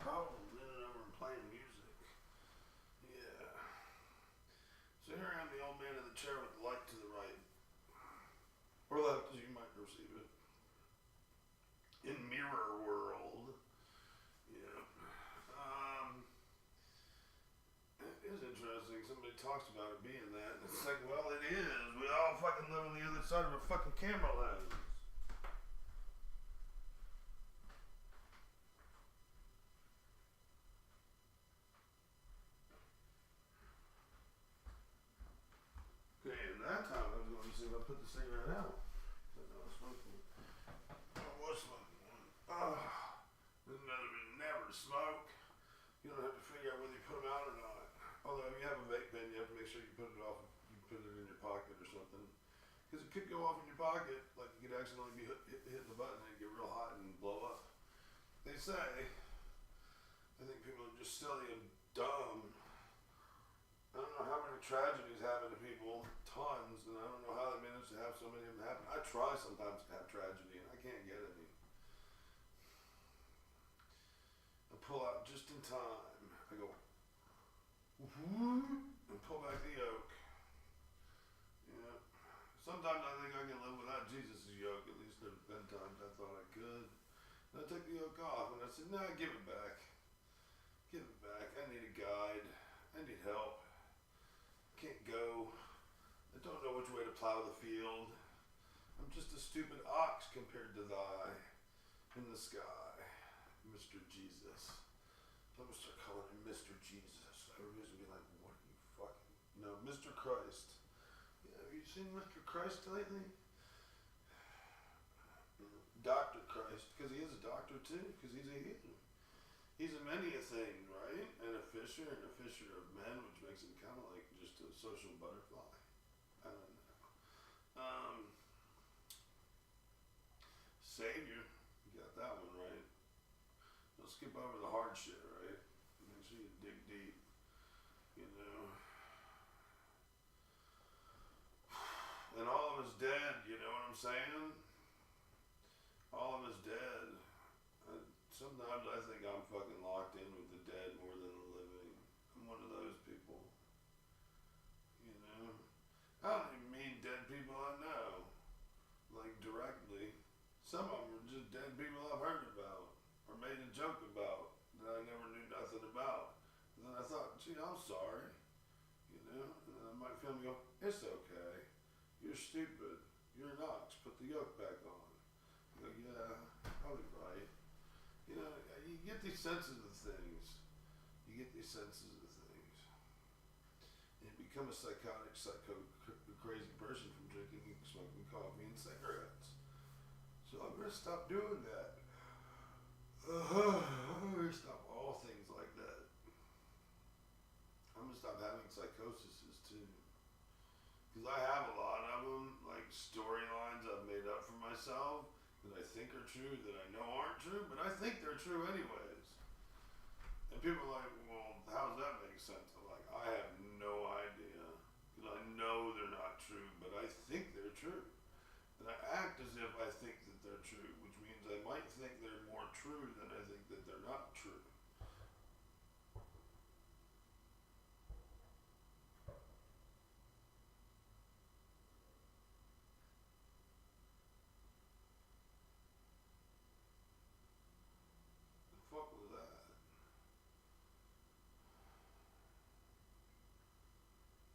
Probably leaning over and playing music. Yeah. So here I am, the old man in the chair with the light to the right. Or left, as you might perceive it. In mirror world. Yeah. It is interesting. Somebody talks about it being that. And it's like, well, it is. We all fucking live on the other side of a fucking camera lens. Okay, and that time I was going to see if I put the cigarette out. But no, I was smoking. I was smoking one. Doesn't matter if you never smoke. You don't have to figure out whether you put them out or not. Although if you have a vape pen, you have to make sure you put it off. You put it in your pocket or something. Because it could go off in your pocket, like you could accidentally be hitting the button and get real hot and blow up. They say, I think people are just silly and dumb. I don't know how many tragedies happen to people, tons, and I don't know how they manage to have so many of them happen. I try sometimes to have tragedy and I can't get any. I pull out just in time. I go, and pull back the yoke. Yeah. Sometimes I think I can live without Jesus' yoke. At least there's been times I thought I could. And I took the yoke off and I said, nah, give it back. Give it back. I need a guide. I need help. Can't go. I don't know which way to plow the field. I'm just a stupid ox compared to thy in the sky, Mr. Jesus. I'm gonna start calling him Mr. Jesus. Everybody's gonna be like, what are you fucking? No, Mr. Christ. Yeah, have you seen Mr. Christ lately? Dr. Christ, because he is a doctor too, because he's a healer. He's a many a thing, right? And a fisher of men, which makes him kind of like just a social butterfly. I don't know. Savior, you got that one right. Don't skip over the hard shit, right? Make sure you dig deep, you know. And all of us dead, you know what I'm saying? All of us dead. Sometimes I think I'm fucking locked in with the dead more than the living. I'm one of those people. You know? I don't even mean dead people I know. Like directly. Some of them are just dead people I've heard about. Or made a joke about. That I never knew nothing about. And then I thought, gee, I'm sorry. You know? And then I might feel me go, it's okay. You're stupid. You're an ox. Put the yoke back on. I go, yeah, probably right. You know, you get these senses of things. You get these senses of things. And you become a psychotic, crazy person from drinking, smoking coffee, and cigarettes. So I'm going to stop doing that. I'm going to stop all things like that. stop having psychosis too. Because I have a lot of them, like storylines I've made up for myself that I think are true, that I know aren't true, but I think they're true anyways. And people are like, well, how does that make sense? I'm like, I have no idea. Because I know they're not true, but I think they're true. And I act as if I think that they're true, which means I might think they're more true than I think that they're not true. The fuck was that?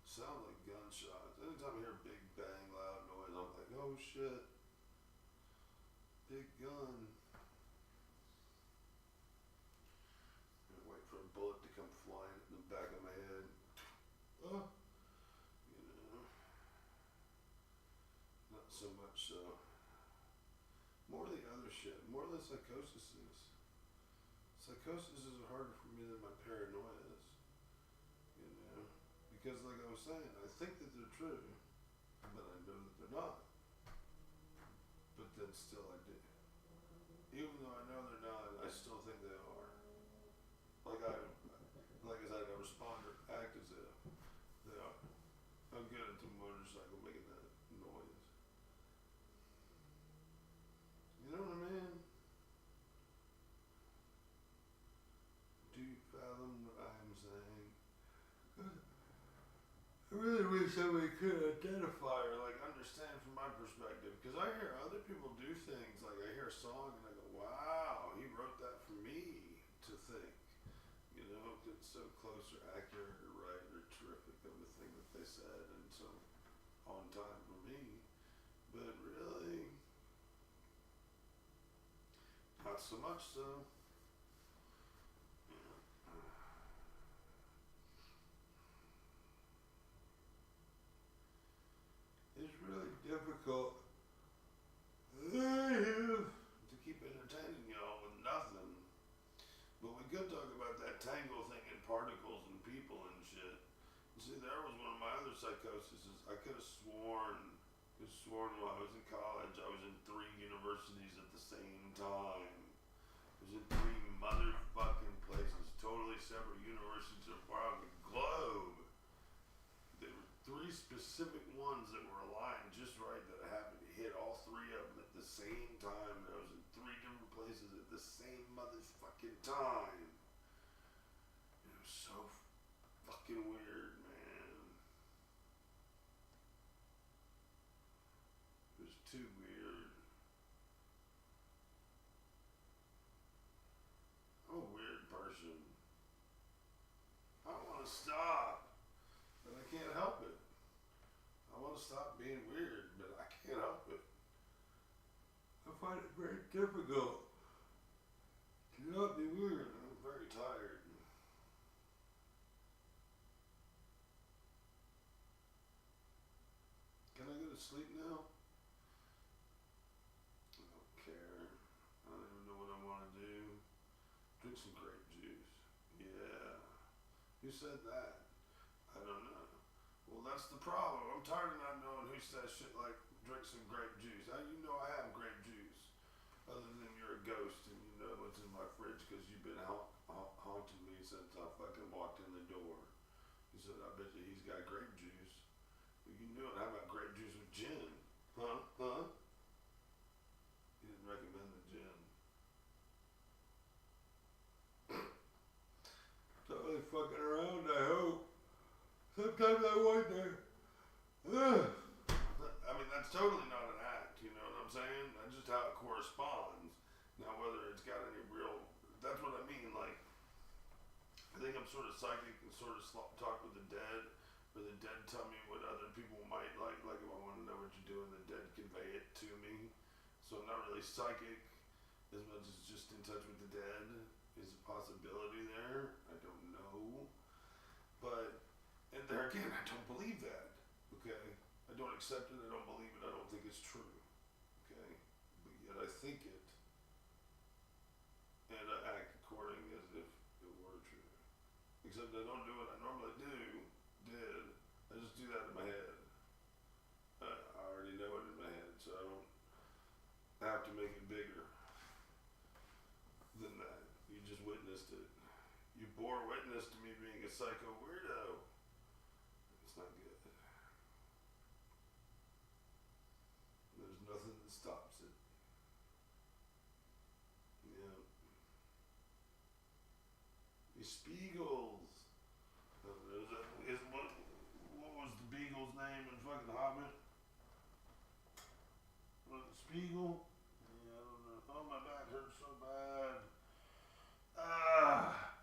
Sound like gunshots. Anytime I hear a big bang, loud noise, I'm like, oh shit, big gun. I wait for a bullet to come flying in the back of my head. Oh, you know, not so much so. More the other shit, more the psychosis is. Psychosis is harder for me than my paranoia is. You know, because like I was saying, I think that they're true, but I know that they're not. But then still I do. Even though I know they're not, I still think they are. Like I respond or act as if they are. I'm good at the motorcycle making that noise. You know what I mean? Do you fathom what I am saying? I really wish somebody could identify or like understand from my perspective, because I hear other people do things, like I hear a song and I go, wow, he wrote that for me to think. You know, if it's so close or accurate or right or terrific of the thing that they said and so on time for me. But really, not so much so. It's really difficult to keep entertaining y'all with nothing. But we could talk about that tangle thing and particles and people and shit. You see, there was one of my other psychoses. I could have sworn while I was in college, I was in 3 universities at the same time. I was in 3 motherfucking places, totally separate universities around the globe. There were 3 specific ones that were aligned just right that I happened to hit all 3 of them at the same time. And I was in 3 different places at the same motherfucking time. It was so fucking weird, man. It was too weird. I'm a weird person. I want to stop, but I can't help it. I want to stop being weird, but I can't help it. I find it very difficult to not be weird. I'm very tired. Can I go to sleep now? I don't care. I don't even know what I want to do. Drink some grape juice. Yeah. Who said that? I don't know. Well, that's the problem. I'm tired of not knowing who says shit like drink some grape juice. How do you know I have grape juice? Other than you're a ghost and you know what's in my fridge because you've been haunting me since I fucking walked in the door. He said, I bet you he's got grape juice. Well, you knew it. How about grape juice with gin? Huh? Huh? He didn't recommend the gin. Totally fucking around, I hope. Sometimes I wonder. I mean, that's totally not an act, you know what I'm saying? That's just how it corresponds. Now, whether it's got any real, that's what I mean, like, I think I'm sort of psychic and sort of talk with the dead, or the dead tell me what other people might like if I want to know what you're doing, the dead convey it to me. So I'm not really psychic as much as just in touch with the dead. Is a possibility there? I don't know. But, and there again, I don't believe that, okay? I don't accept it, I don't believe it, I don't think it's true, okay? But yet I think it, and I act according as if it were true. Except I don't do what I normally did. I just do that in my head. I already know it in my head, so I don't have to make it bigger than that. You just witnessed it. You bore witness to me being a psycho weirdo. It's not good. There's nothing that stops it. Yeah. The Spiegels. What was the Beagle's name in fucking Hobbit? Was it Spiegel? Yeah, I don't know. Oh, my back hurts so bad. Ah.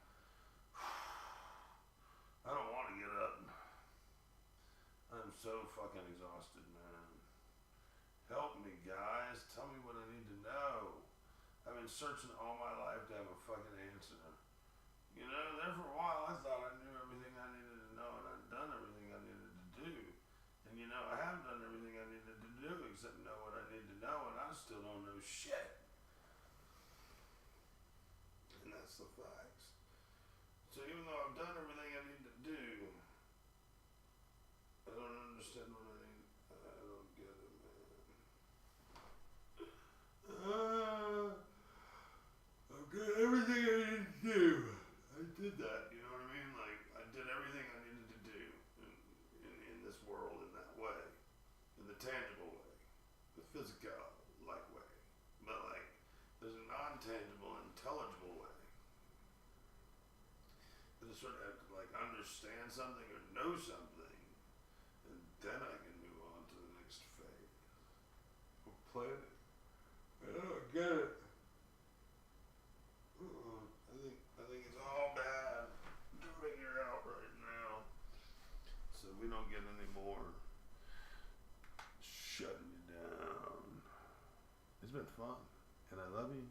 I don't want to get up. I'm so fucking exhausted, man. Help me, guys. Tell me what I need to know. I've been searching all my life to have a fucking answer. You know, there for a while I thought I knew everything I needed to know and I'd done everything I needed to do. And you know, I have done everything I needed to do except know what I need to know and I still don't know shit. And that's the facts. So even though I've done everything I need to do, I don't understand what I need. I don't get it, man. I've done everything I need to do. I did that, you know what I mean? Like, I did everything I needed to do in this world in that way. In the tangible way. The physical, like, way. But, like, there's a non-tangible, intelligible way. But to sort of have to, like, understand something or know something, and then I can move on to the next phase. Or plan it. I don't get it. I think it's all bad to figure out right now. So we don't get any more shutting you down. It's been fun, and I love you.